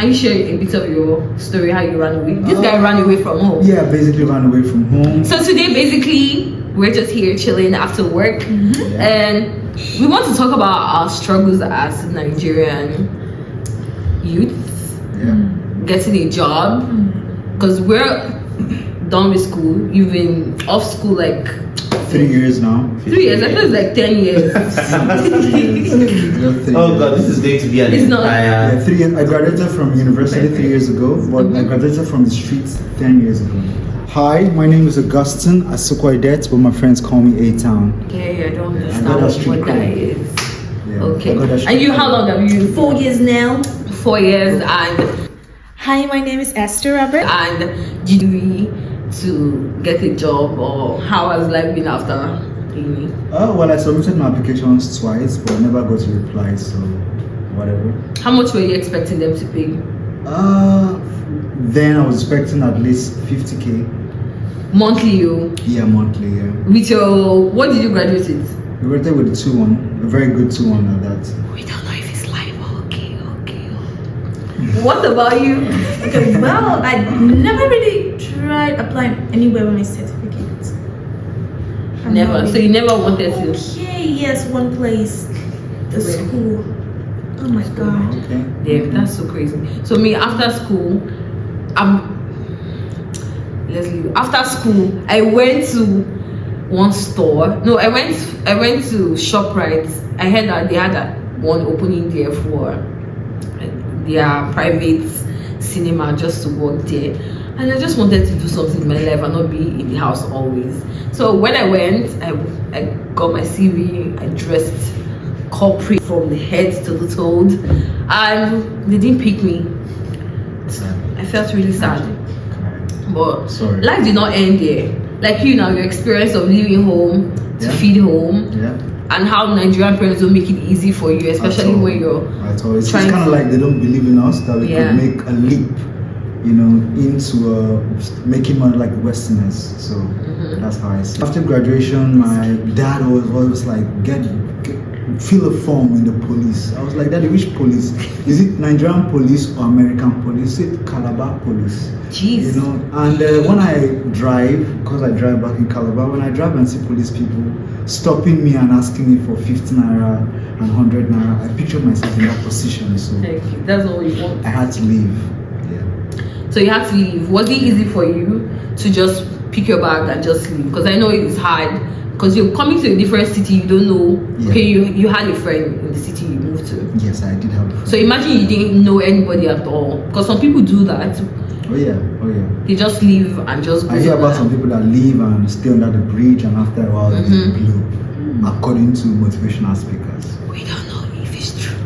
can you share a bit of your story, how you ran away? This guy ran away from home. Yeah, basically ran away from home. So today, basically, we're just here chilling after work, and we want to talk about our struggles as Nigerian youths, getting a job, because we're done with school. You've been off school like 3 years now. 3 years. I thought it was like 10 years. Oh God, this is going to be an It's not. Yeah, 3 years. I graduated from university 3 years ago, but I graduated from the streets 10 years ago. Hi, my name is Augustine Asukwaidet, but my friends call me A-Town. Okay, I don't I got understand that what street that cred. is. Yeah, Okay. I got that And street you, cred. how long have you? 4 years now. 4 years. And Hi, my name is Esther Robert. did you to get a job, or how has life been after uni? Well, I submitted my applications twice, but never got a reply, so whatever. How much were you expecting them to pay? Then I was expecting at least 50k. Monthly, you Yeah, monthly, yeah. with your, what did you graduate with? We were there with a 2-1, a very good 2-1 at that. We don't know if it's live. Okay. What about you? Okay, well, I never really tried applying anywhere with my certificate. I'm Never. not So you never wanted to? Okay, yes, one place. The Where? school. Oh my god. Okay. Yeah, that's so crazy. So me, after school, let's leave. After school, I went to one store. No, I went to ShopRite. I heard that they had one opening there for their private cinema, just to work there. And I just wanted to do something in my life and not be in the house always. So when I went, I got my CV, I dressed corporate from the head to the toe, and they didn't pick me. I felt really sad. But Sorry. life did not end there. Like you now, your experience of leaving home to Yeah. feed home, Yeah. and how Nigerian parents don't make it easy for you, especially At all. when you're At all. It's trying kind of to- like they don't believe in us that we Yeah. could make a leap, into making money like the Westerners. So that's how I see it. After graduation, my dad was always like, fill a form in the police. I was like, Daddy, which police? Is it Nigerian police or American police? Is it Calabar police? Jeez. And when I drive, because I drive back in Calabar, when I drive and see police people stopping me and asking me for 50 naira and 100 naira, I picture myself in that position. So Thank you. That's all you want. I had to leave. Yeah. So you had to leave. Was it easy for you to just pick your bag and just leave? Because I know it is hard. Because you're coming to a different city, you don't know. Yeah. Okay, you had a friend in the city you moved to. Yes, I did have a friend. So imagine you didn't know anybody at all. Because some people do that. Oh yeah. They just leave and just go I hear about somewhere. some people that leave and stay under the bridge, and after a while they blow, according to motivational speakers. We don't know if it's true.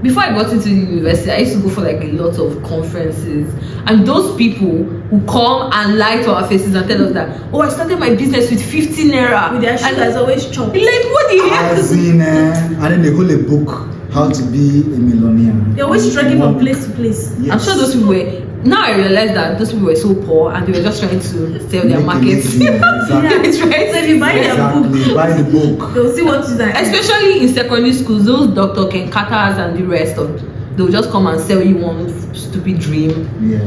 Before I got into the university, I used to go for like a lot of conferences, and those people who come and lie to our faces and tell us that, oh, I started my business with 15 naira. With their shoes, and always chopped. like, what the heck? As in, and then they hold a book, How to Be a Millionaire. They're always struggling from place to place. Yes. I'm sure those people were. Now I realize that those people were so poor and they were just trying to sell their Make a markets. living, exactly. That's So right. if you buy their book, Exactly. Buy the book. they'll see what is that. Especially in secondary schools, those Dr. Kenkatas and the rest of, they'll just come and sell you one stupid dream. Yeah.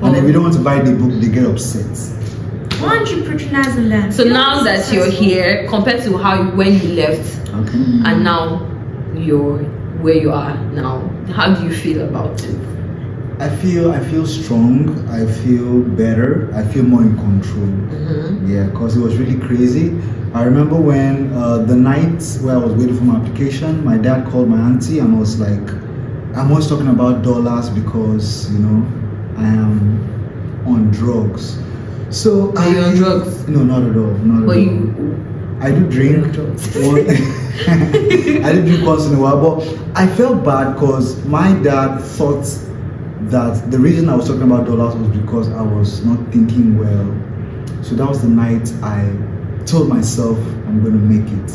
And if you don't want to buy the book, they get upset. Why aren't you patronizing them? So now that you're here, compared to how you, when you left, Okay. and now you're where you are now, how do you feel about it? I feel strong. I feel better. I feel more in control. Yeah, because it was really crazy. I remember when the night where I was waiting for my application, my dad called my auntie and was like, I'm always talking about dollars because, I am on drugs. So Are you on drugs? No, not at all. Not But at all. you, I do drink. I do drink once in a while, but I felt bad because my dad thought that the reason I was talking about dollars was because I was not thinking well. So that was the night I told myself I'm going to make it.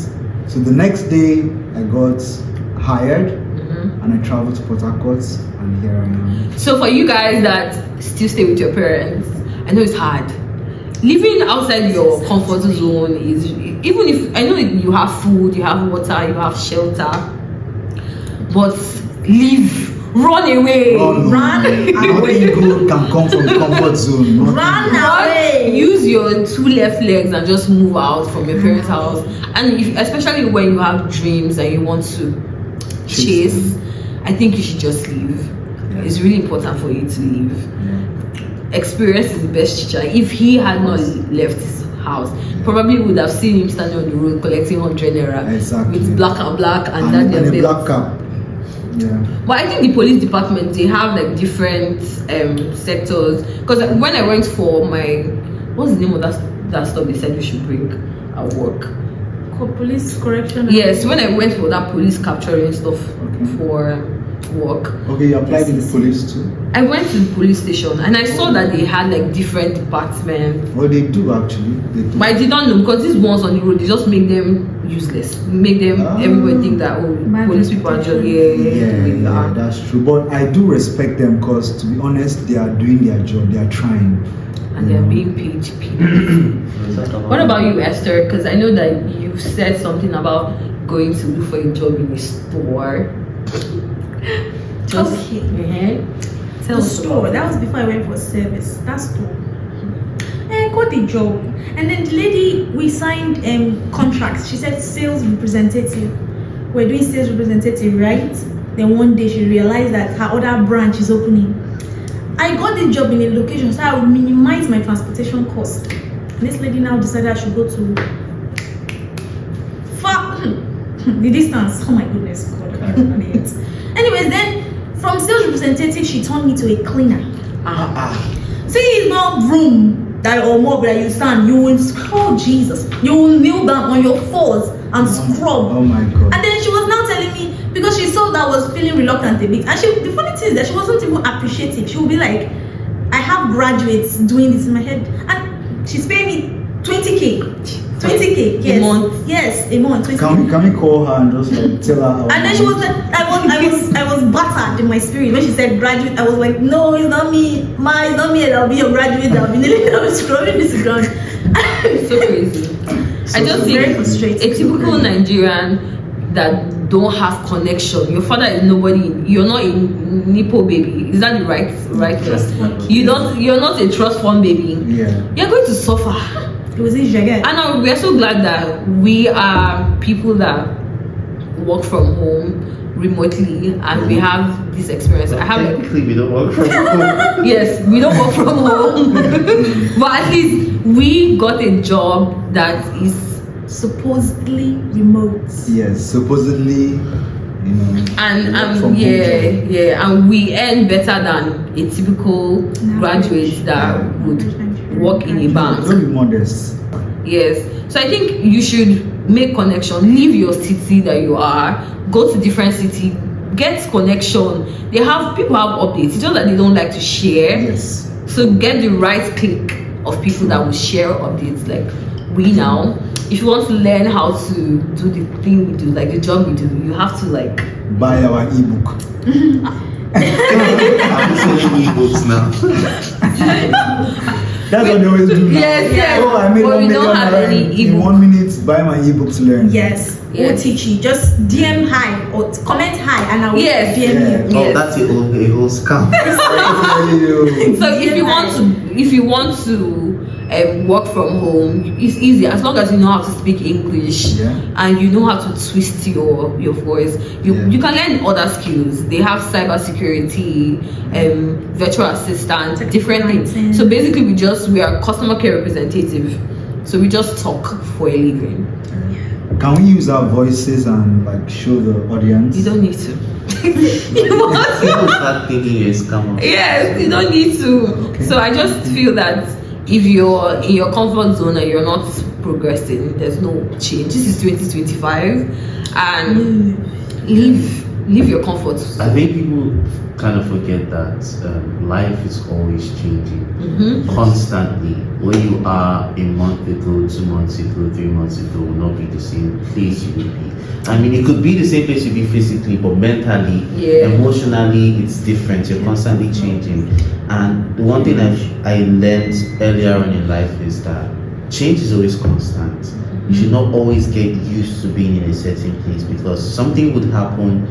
So the next day I got hired and I traveled to Port Harcourt, and here I am. so for you guys that still stay with your parents, I know it's hard. Living outside your comfort zone is, even if I know you have food, you have water, you have shelter, but leave. Run away. Run Nothing good can come from comfort zone. Nothing. Run away. Use your 2 left legs and just move out from your parents' house. And especially when you have dreams and you want to chase, I think you should just leave. Yeah. It's really important for you to leave. Yeah. Experience is the best teacher. If he had not left his house, probably would have seen him standing on the road collecting 100 naira Exactly. with black and And that a their black cap. Yeah. But I think the police department, they have like different sectors. Because when I went for my, what's the name of that stuff they said we should bring at work? Police correction. Yes, when I went for that police capturing stuff for work, Okay, you applied in the police too? I went to the police station and I saw that they had like different departments. Well, they do actually. They do. But I did not know, because these ones on the road, they just make them useless. Make them, everybody think that, police people are just, Yeah, that's true. But I do respect them because, to be honest, they are doing their job. They are trying. and they're being paid people. What about you, Esther? Because I know that you said something about going to look for a job in a store. Okay. Tell The us store. about That was before I went for service. That store. And I got the job. And then the lady, we signed contracts. She said sales representative. We're doing sales representative, right? Then one day she realized that her other branch is opening. I got the job in a location, so I would minimize my transportation cost. And this lady now decided I should go to far the distance. Oh my goodness, God, I can't remember it. Anyways, then from sales representative, she turned me to a cleaner. See, it's not room that or more that you stand. You will scrub Jesus. You will kneel down on your fours and scrub. Oh my God. And then she was now telling me, because she saw that I was feeling reluctant a bit. And the funny thing is that she wasn't even appreciative. She would be like, I have graduates doing this in my head. And she's paying me 20K. 20K, yes. A month? Yes, a month. 20K. Can we call her and just like tell her? How And then she was like, I was battered in my spirit when she said graduate. I was like, no, it's not me. It's not me. I'll be your graduate. I'll be kneeling down, scrolling this ground. It's so crazy. I just very think frustrating. a typical Nigerian that don't have connection. Your father is nobody. You're not a Nipo baby. Is that the right word? You're not a trust fund baby. Yeah. You're going to suffer. It was in Jagat. And we're so glad that we are people that work from home remotely and we have this experience. I have Technically, we don't work from home. yes, we don't work from home, but at least we got a job that is Supposedly remote. Yes, supposedly, and work from home job. and we earn better than a typical graduate that would work in a bank. Don't be modest. Yes, so I think you should make connection. Leave your city that you are. Go to different city. Get connection. People have updates. It's just that they don't like to share. Yes. So get the right clique of people that will share updates. Like we now, if you want to learn how to do the thing we do, like the job we do, you have to like Buy our ebook. I'm selling ebooks now. That's what they always do. now. Yes. Oh, I made But 1 we million don't have naira any in ebook. 1 minute. Buy my ebook to learn. Yes. Yes. We'll teach you. Just DM hi or comment hi and I will Yes. DM Yeah. you. Oh, Yes. that's a whole scam. So if you want to work from home, it's easy as long as you know how to speak English and you know how to twist your voice. You can learn other skills. They have cyber security, virtual assistant, different things. So basically, we are customer care representative. So we just talk for a living. Can we use our voices and like show the audience? You don't need to. People start thinking you're a scammer. Yes, you don't need to. Okay. So I just feel that if you're in your comfort zone and you're not progressing, there's no change. This is 2025 and leave your comfort zone. I think people kind of forget that life is always changing constantly. Where you are a month ago, 2 months ago, 3 months ago will not be the same place you will be. I mean, it could be the same place you be physically, but mentally, emotionally, it's different. You're constantly changing. And the one thing I learned earlier on in life is that change is always constant. You should not always get used to being in a certain place because something would happen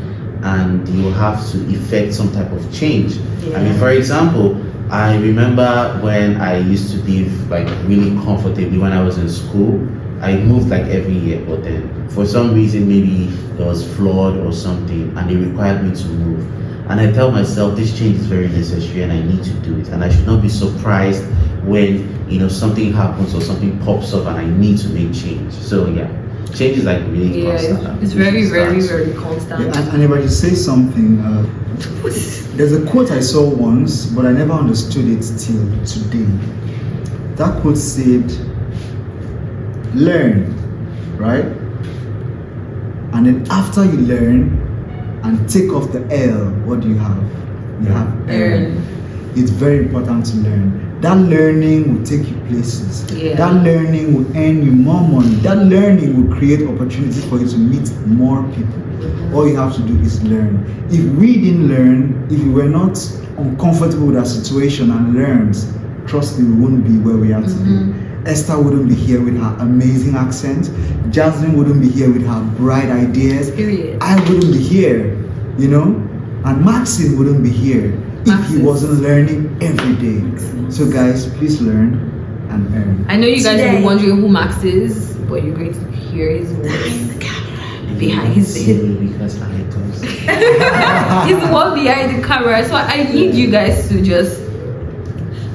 and you have to effect some type of change. I mean, Yeah. for example, I remember when I used to live like really comfortably when I was in school. I moved like every year, but then for some reason maybe there was flood or something, and it required me to move. And I tell myself this change is very necessary, and I need to do it. And I should not be surprised when something happens or something pops up, and I need to make change. So yeah, change is like really Yeah, constant. it's very, very, Starts. very constant. Yeah, and if I just say something, there's a quote I saw once, but I never understood it till today. That quote said, learn, right? And then after you learn and take off the L, what do you have? You have earn. It's very important to learn. That learning will take you places. Yeah. That learning will earn you more money. That learning will create opportunities for you to meet more people. All you have to do is learn. If we didn't learn, if we were not uncomfortable with our situation and learned, trust me, we wouldn't be where we are today. Esther wouldn't be here with her amazing accent. Jasmine wouldn't be here with her bright ideas. Period. I wouldn't be here, and Maxine wouldn't be here if he Maxine. wasn't learning every day. So guys, please learn and earn. I know you guys will Today. be wondering who Max is, but you're going to hear his voice behind his because I don't. He's the one behind the camera. So I need you guys to just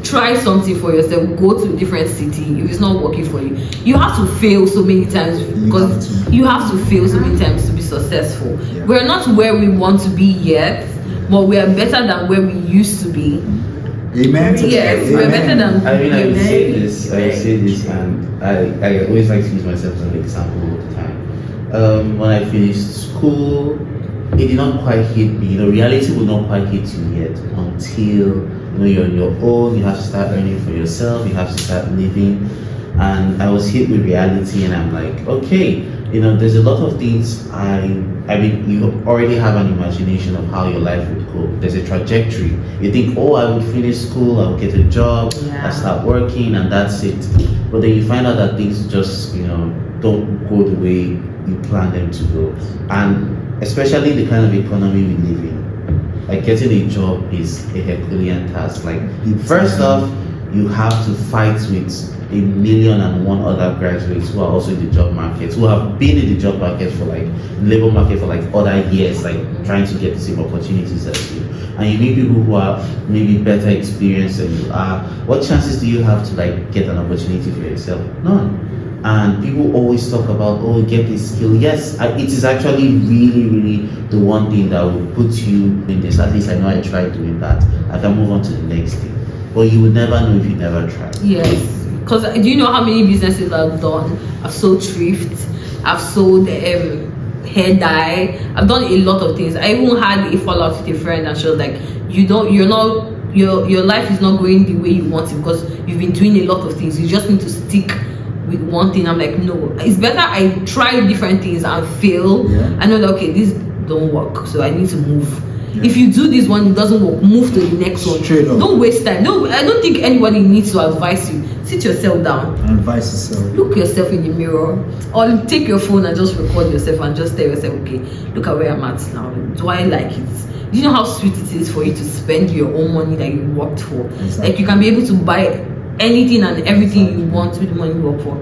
try something for yourself. Go to a different city. If it's not working for you, you have to fail so many times because you have to fail so many times to be successful. Yeah. We're not where we want to be yet, but we are better than where we used to be. Amen. to Yes, that. we're Amen. better than. I mean, I would say this, and I always like to use myself as an example all the time. When I finished school, it did not quite hit me. Reality will not quite hit you yet until you're on your own. You have to start earning for yourself. You have to start living. And I was hit with reality, and I'm like, okay, there's a lot of things. I mean, you already have an imagination of how your life would go. There's a trajectory. You think, oh, I would finish school, I would get a job, Yeah. I start working, and that's it. But then you find out that things just, don't go the way you plan them to go. And especially the kind of economy we live in, like getting a job is a Herculean task. Like, first off, you have to fight with 1,000,001 other graduates who are also in the job market, who have been in the job market for labor market for other years, trying to get the same opportunities as you. And you need people who are maybe better experienced than you are. What chances do you have to get an opportunity for yourself? None. And people always talk about, oh, get this skill. Yes, it is actually really, really the one thing that will put you in this. At least I know I tried doing that. I can move on to the next thing. But you would never know if you never tried. Yes, because do you know how many businesses I've done? I've sold thrift, I've sold hair dye, I've done a lot of things. I even had a fallout with a friend, and she was like, your life is not going the way you want it because you've been doing a lot of things. You just need to stick with one thing. I'm like, no, it's better I try different things and fail. Yeah. I know that okay, this don't work, so I need to move. Yeah. If you do this one, it doesn't work, move to the next one. Straight up. Don't waste time. No, I don't think anybody needs to advise you. Sit yourself down, And advice yourself. look yourself in the mirror, or take your phone and just record yourself and just tell yourself, okay, look at where I'm at now. Do I like it? Do you know how sweet it is for you to spend your own money that you worked for? Exactly. Like you can be able to buy anything and everything you want with the money you work for.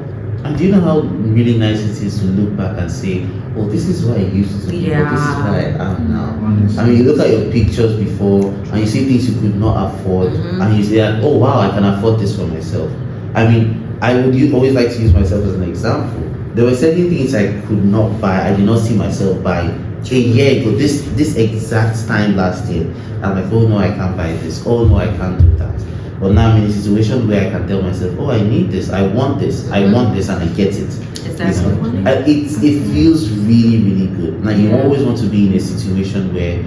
And do you know how really nice it is to look back and say, oh, this is what I used to be, but this is what I am now. Honestly. I mean, you look at your pictures before and you see things you could not afford, and you say, oh, wow, I can afford this for myself. I mean, I would always like to use myself as an example. There were certain things I could not buy, I did not see myself buy a year ago, this exact time last year. I'm like, oh no, I can't buy this. Oh no, I can't do that. But now I'm in a situation where I can tell myself, oh, I need this, I want this, I want this, and I get it. Exactly. It feels really, really good. Now you Yeah. always want to be in a situation where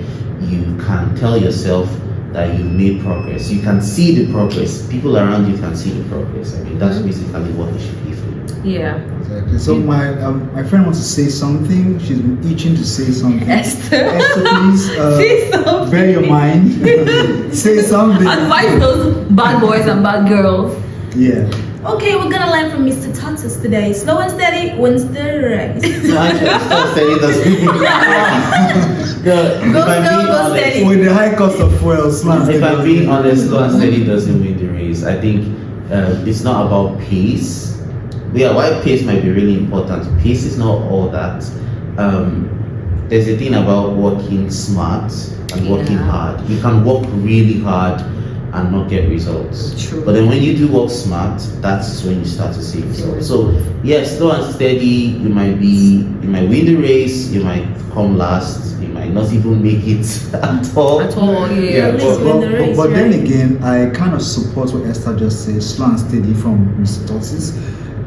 you can tell yourself that you've made progress. You can see the progress. People around you can see the progress. I mean, that's basically what it should be for you. Yeah. Exactly. So my friend wants to say something. She's been itching to say something. Esther. Esther, please Say something. bear your mind. Say something. Advise those bad boys and bad girls. Yeah. Okay, we're gonna learn from Mr. Tatus today. Slow and steady wins the race. No, actually, slow steady doesn't mean Go slow, go steady. With the high cost of fuel, slants. If I'm being honest, slow and steady doesn't win the race. I think it's not about pace. Yeah, while pace might be really important, pace is not all that. There's a thing about working smart and working hard. You can work really hard and not get results. True. But then when you do work smart, that's when you start to see results. So yes, slow and steady, you might win the race, you might come last, you might not even make it at all. At all, yeah. At least win the race, but then right? again, I kind of support what Esther just said, slow and steady from Mr. Tortoise.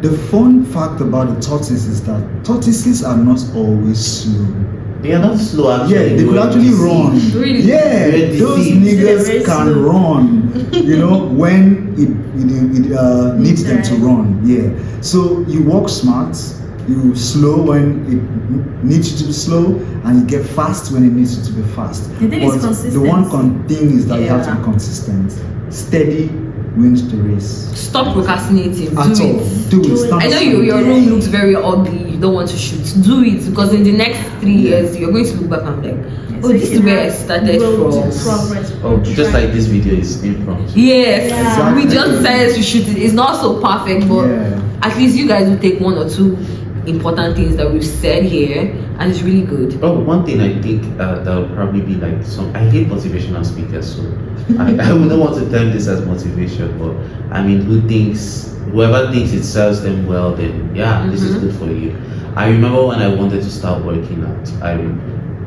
The fun fact about the tortoise is that tortoises are not always slow. They are not slow actually. Yeah, they could actually run. Really? Yeah, They're those deceived. They're niggas very can slow. run. You know, when it needs them to Right. run. Yeah. So you walk smart, you slow when it needs you to be slow, and you get fast when it needs you to be fast. The thing is But the consistency. one thing is that you have to Yeah. be consistent. Steady wins the race. Stop procrastinating. At Do all. it. Do Do it. it. Stand I know up. your room looks very ugly. You don't want to shoot. Do it, because in the next 3 years you're going to look back and be like, oh, this is where I started from. Progress. Oh, just like this video is impromptu. Yes, Yeah. we just decided to shoot it. It's not so perfect, but Yeah. at least you guys will take 1 or 2 important things that we've said here, and it's really good. Oh, one thing I think that would probably be like I hate motivational speakers, so I wouldn't want to term this as motivation, but I mean, whoever thinks it serves them well, then yeah, this is good for you. I remember when I wanted to start working out,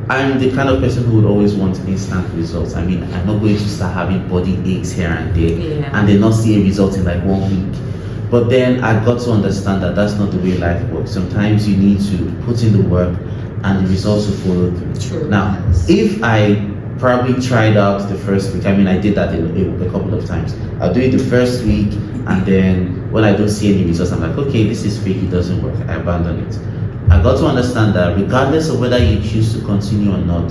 I'm the kind of person who would always want instant results. I mean, I'm not going to start having body aches here and there Yeah. and then not see a result in like 1 week. But then I got to understand that that's not the way life works. Sometimes you need to put in the work and the results will follow through. True. Now, if I probably tried out the first week, I mean, I did that a couple of times. I'll do it the first week, and then when I don't see any results, I'm like, okay, this is fake, it doesn't work. I abandon it. I got to understand that regardless of whether you choose to continue or not,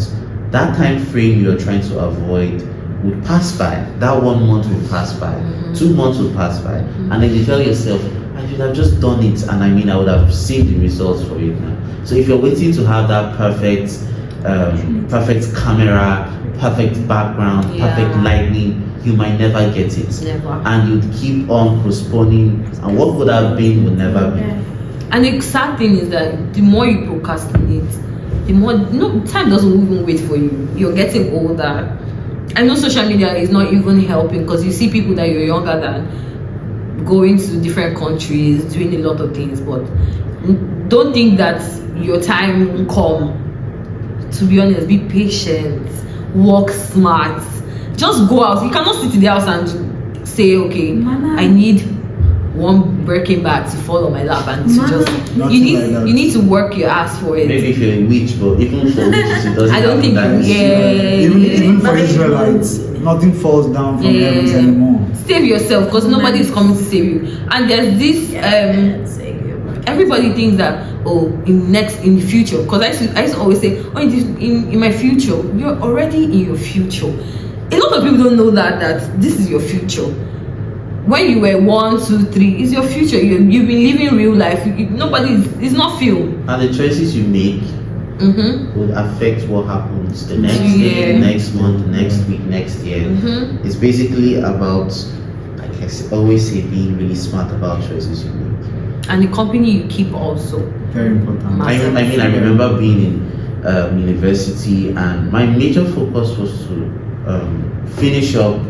that time frame you're trying to avoid would pass by. That 1 month will pass by. 2 months will pass by. And then you tell yourself, I should have just done it, and I mean, I would have seen the results for it now. So if you're waiting to have that perfect camera, perfect background, perfect lighting, you might never get it. Never. And you'd keep on postponing, and what would have been will never be. And the sad thing is that the more you procrastinate, the more time doesn't even wait for you. You're getting older. I know social media is not even helping, because you see people that you're younger than going to different countries, doing a lot of things, but don't think that your time will come. To be honest, be patient, work smart, just go out. You cannot sit in the house and say, okay, Mama. I need 1 Birkin bag to fall on my lap, and to Mama. just Nothing like that. you need to work your ass for it. Maybe if you're a witch, but even for witches, it doesn't I don't think happen that Even for But- Israelites, nothing falls down from Yeah. heavens anymore. Save yourself, because nobody is coming to save you. And there's this everybody thinks that, oh, in the future, because I used to always say, oh, in my future. You're already in your future. A lot of people don't know that this is your future. When you were 1, 2, 3, it's your future. You've been living real life. It's not film. And the choices you make will affect what happens the next day, the next month, the next week, next year. It's basically about, like I always say, being really smart about choices you make. And the company you keep also. Very important. I remember being in university, and my major focus was to finish up,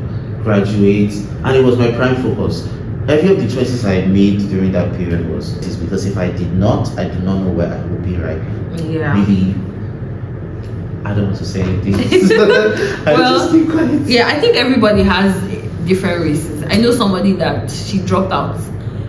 graduate, and it was my prime focus. Every of the choices I made during that period is because if I did not, I do not know where I would be right now. Yeah. Maybe I don't want to say anything. I'll Well, just keep quiet. Yeah, I think everybody has different reasons. I know somebody that she dropped out.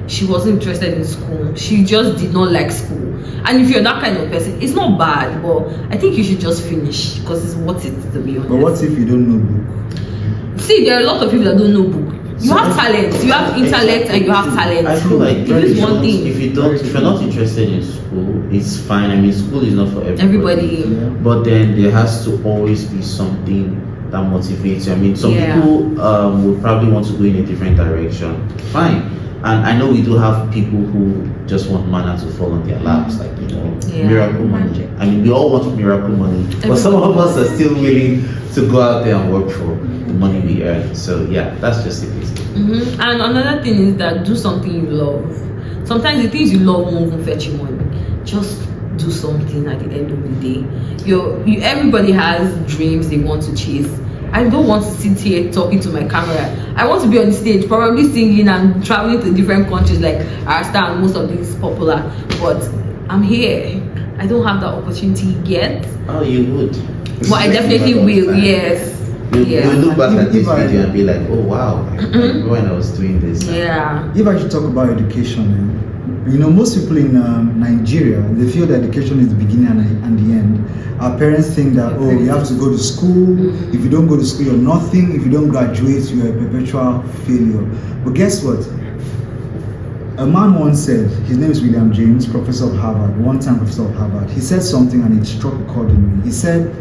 She wasn't interested in school. She just did not like school. And if you're that kind of person, it's not bad, but I think you should just finish, because it's worth it, to be honest. But what if you don't know book? See, there are a lot of people that don't know book. You have talent, you have intellect, and you have talent. I feel like It is one thing. if you're not interested in school, it's fine. I mean, school is not for everybody. Yeah. But then there has to always be something that motivates you. I mean, some Yeah. people would probably want to go in a different direction. Fine. And I know we do have people who just want manna to fall on their laps, like, Yeah. miracle money. Magic. I mean, we all want miracle money, but some of us are still willing to go out there and work for the money we earn. So yeah, that's just the case. And another thing is that do something you love. Sometimes the things you love won't even fetch you money. Just do something at the end of the day. Everybody has dreams they want to chase. I don't want to sit here talking to my camera. I want to be on the stage, probably singing and traveling to different countries like Arasta and most of these popular. But I'm here. I don't have that opportunity yet. Oh, you would. But I definitely will. Yes. You look back at this If I- video and be like, oh wow, I remember when I was doing this. Yeah. If I should talk about education, most people in Nigeria, they feel that education is the beginning and the end. Our parents think that, oh, you have to go to school. If you don't go to school, you're nothing. If you don't graduate, you're a perpetual failure. But guess what? A man once said, his name is William James, professor of Harvard, one-time professor of Harvard. He said something and it struck a chord in me. He said,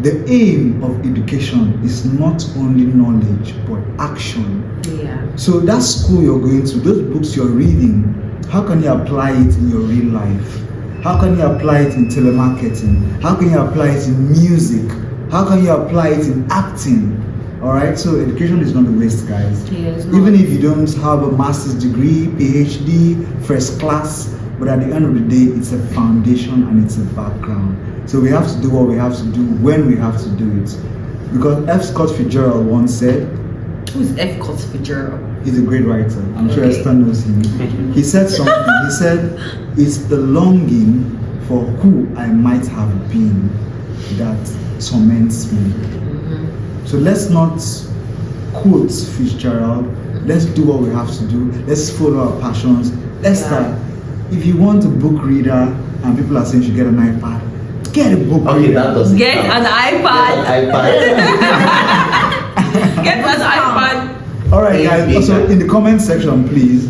the aim of education is not only knowledge, but action. Yeah. So that school you're going to, those books you're reading, how can you apply it in your real life? How can you apply it in telemarketing? How can you apply it in music? How can you apply it in acting? Alright, so education is not a waste, guys. Yes, Even if you don't have a master's degree, PhD, first class, but at the end of the day, it's a foundation and it's a background. So we have to do what we have to do when we have to do it. Because F. Scott Fitzgerald once said, Who's F. Scott Fitzgerald? he's a great writer. I'm sure Okay. Esther knows him. He said something. He said, it's the longing for who I might have been that torments me. So let's not quote Fitzgerald. Let's do what we have to do. Let's follow our passions. Esther, if you want a book reader and people are saying you should get an iPad, get a book Okay, reader. that doesn't Get count. an iPad. Get an Get an iPad. All right, Please guys. be Also, there. in the comment section, please,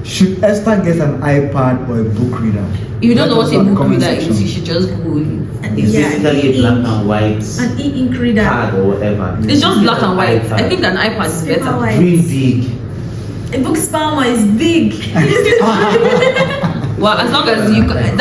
should Esther get an iPad or a book reader? If you don't know Let what us know a in the book comment reader is, section. you should just Google it. It's Yeah, basically a black and white An e-ink reader. pad or whatever. It's just black and white. iPad. I think an iPad is Paper better. white. Really big. A book spammer is big. Well, as long as you can,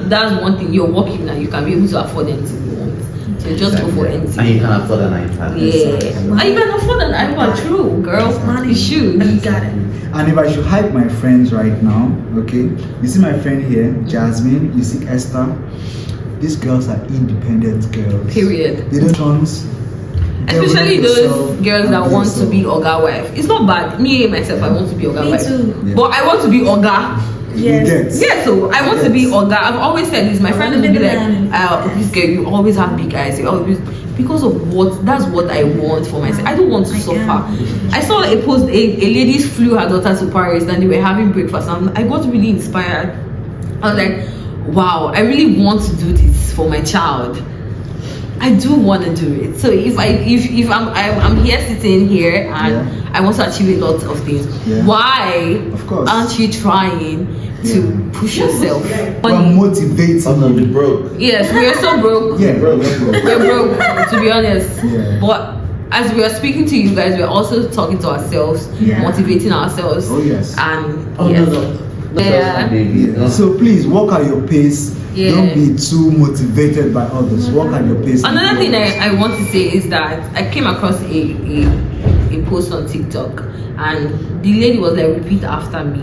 that's one thing. You're working and you can be able to afford anything you want. So just go for And you anything. can afford an iPad. Yeah. And you can afford an iPad, true, girl. Money. You should. You got it. And if I should hype my friends right now, okay, you see my friend here, Jasmine, you see Esther. These girls are independent girls. Period. They don't trans. Especially those girls that want to be Oga wife. It's not bad. Me myself, I want to be Oga Me wife. too. Yeah. But I want to be Oga. Yes. Yeah, so I want to be Oga. I've always said this. My friend will be like, this girl, you always have big eyes. You always, because of what? That's what I want for myself. I don't want to suffer. I saw a post. A lady flew her daughter to Paris and they were having breakfast. And I got really inspired. I was like, wow, I really want to do this for my child. I do want to do it. So if I'm here sitting here and I want to achieve a lot of things, why Of course. aren't you trying to push yourself? But motivating. Oh no, we broke. Yes, we are so broke. Yeah, bro. We're broke, to be honest. Yeah. But as we are speaking to you guys, we're also talking to ourselves, Yeah. motivating ourselves. Oh, yes. And Oh yes. no. Yeah. Yeah. So please walk at your pace. Yeah. Don't be too motivated by others. Walk at your pace. Another thing I want to say is that I came across a post on TikTok and the lady was like, repeat after me.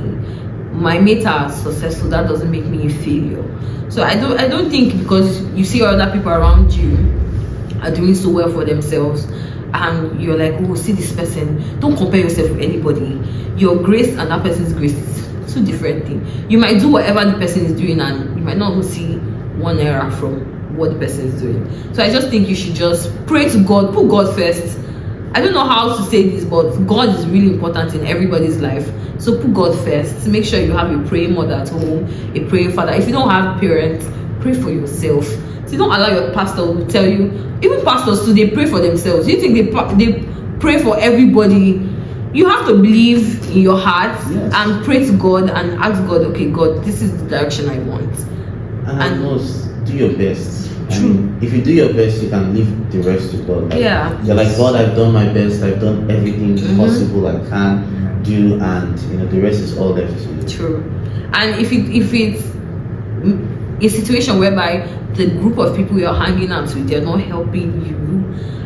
My mates are successful, that doesn't make me a failure. So I don't think because you see other people around you are doing so well for themselves and you're like, oh, see this person, don't compare yourself with anybody. Your grace and that person's grace is two different things. You might do whatever the person is doing and you might not even see one error from what the person is doing. So I just think you should just pray to God, put God first. I don't know how to say this, but God is really important in everybody's life. So put God first. Make sure you have a praying mother at home, a praying father. If you don't have parents, pray for yourself. So don't allow your pastor to tell you. Even pastors too, they pray for themselves. You think they pray for everybody? You have to believe in your heart and pray to God and ask God, okay, God, this is the direction I want. And most, do your best. I mean, if you do your best, you can leave the rest to God. Like, Yeah. You're like, God, I've done my best. I've done everything possible I can do, and the rest is all left to you. True. And if it's a situation whereby the group of people you're hanging out with, they're not helping you,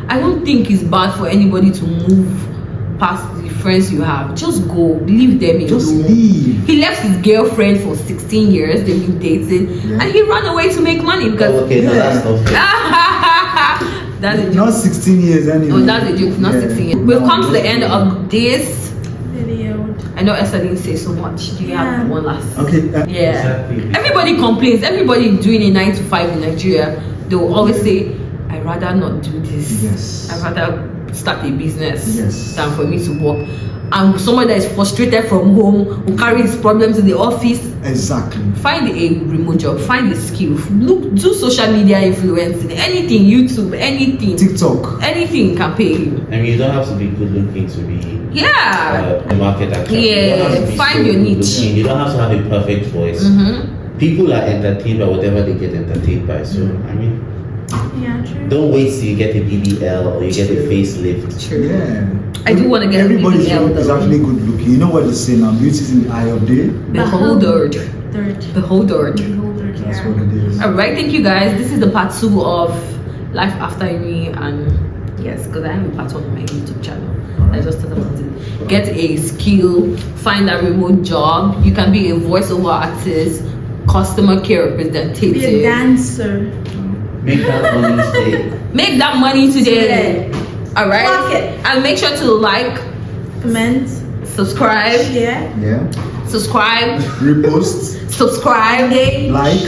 I don't think it's bad for anybody to move past the friends you have. Just go, leave them alone. Just leave. He left his girlfriend for 16 years, they've been dating, Yeah. and he ran away to make money because Oh, okay, no, that's not fair. that's a joke. Not 16 years anyway. Oh, that's a joke, not 16 years. We've come to the end of this. Video. I know Esther didn't say so much. Do you Yeah. have one last? Okay. Yeah. Exactly. Everybody complains. Everybody doing a 9 to 5 in Nigeria. They will always say, "I'd rather not do this. Yes. I'd rather start a business Yes. than for me to work." And someone that is frustrated from home, who carries problems in the office, Exactly. find a remote job. Find a skill. Look, do social media influencing. Anything, YouTube, anything, TikTok. anything can pay you. I mean, you don't have to be good looking to be Yeah. a market actor. Yeah, You don't have to be find so your niche. good-looking. You don't have to have a perfect voice. People are entertained by whatever they get entertained by. So, I mean, Yeah, true. don't wait till you get a BBL or you get a facelift. True. Yeah. I do wanna get a Everybody BBL is though. actually good looking. You know what they say now? Beauty is in the eye of day. Beholdered. Third. Beholdered. Beholder, That's yeah. what it is. All right, thank you guys. This is the part 2 of Life After Uni, and yes, because I have a part 1 on my YouTube channel. I just thought about it. Get a skill, find a remote job. You can be a voiceover artist, customer care Be a representative. dancer. Make that money stay. Make that money today. All right, Clock it. and make sure to like, Comment. subscribe, Share. Yeah. subscribe, Repost. subscribe Like.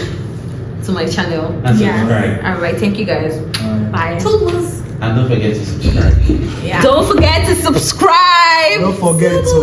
to my channel. And Yeah. subscribe. All right, thank you guys. Bye. Toodles. And don't forget to subscribe. Yeah. Don't forget to subscribe. Don't forget to